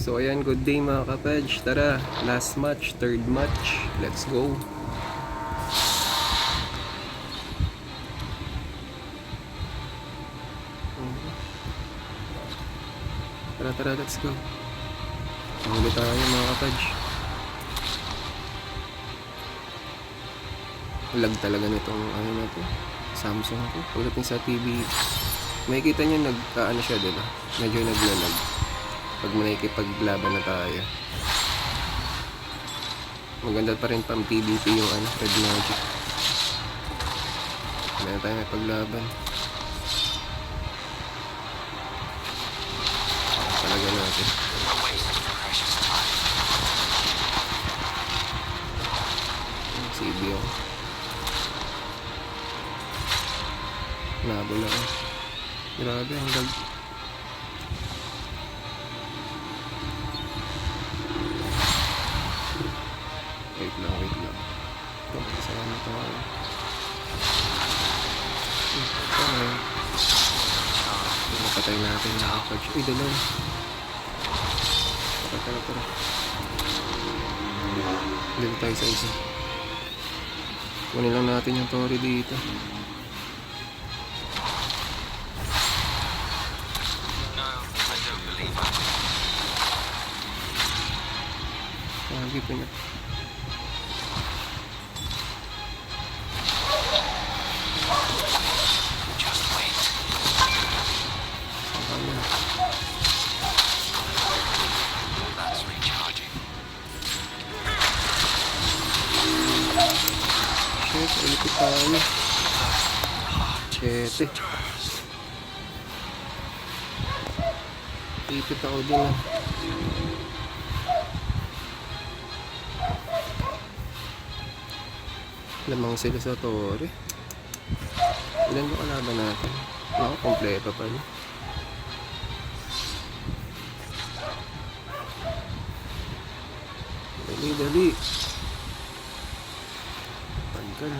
So ayan, good day mga kapedge. Tara, last match, third match. Let's go. Tara, let's go. Mahuli tayo mga kapedge. Lag talaga nitong ano na to, Samsung ko. Pagdating sa TV, makikita nyo nagkaano siya, diba? Medyo naglalag pag nakikipaglaban na tayo. Maganda pa rin pang PvP yung Red Magic. Hindi na tayo may paglaban. Talaga natin. CB ako. Nabo lang. Grabe, ang lag. Wait lang. Ito, kasama tayo. Napatay natin yung kapag. Uy, dalaw. Tara. Dito tayo sa isa. Kunin lang natin yung Tori dito. Lagi pa niya. Ilipit tayo. Chete. Ilipit ako din ah. Lamang sila sa Tori. Ilan ba kalaban natin? Ako, kompleto pa niya. Dali. Pagkan.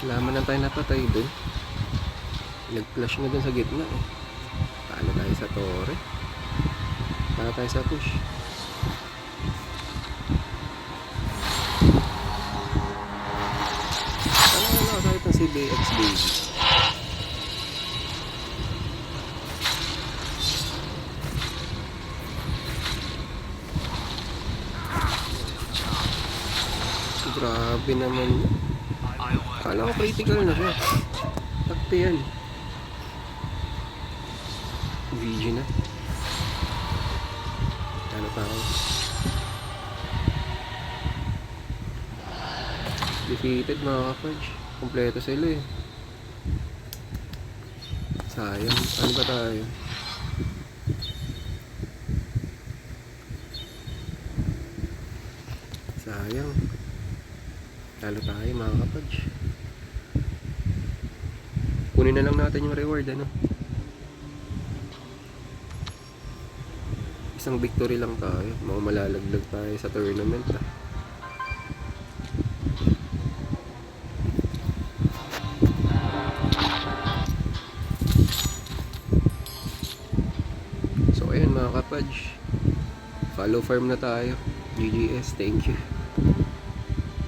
Laman lang tayo napatay dun. Nag-flash na dun sa gitna eh. Paano tayo sa Tori? Paano tayo sa push? Ano tayo itong si BX Baby? Grabe naman. Kala ko critical na siya. Takti yan. VG na. Ano pa ako? Defeated mga kapage. Kompleto sila eh. Sayang. Ano ba tayo? Sayang. Talo tayo mga kapage. Kunin na lang natin yung reward ano. Isang victory lang tayo. Mga malalaglag tayo sa tournament ah. So ayan mga kapage, follow farm na tayo. GGS, thank you.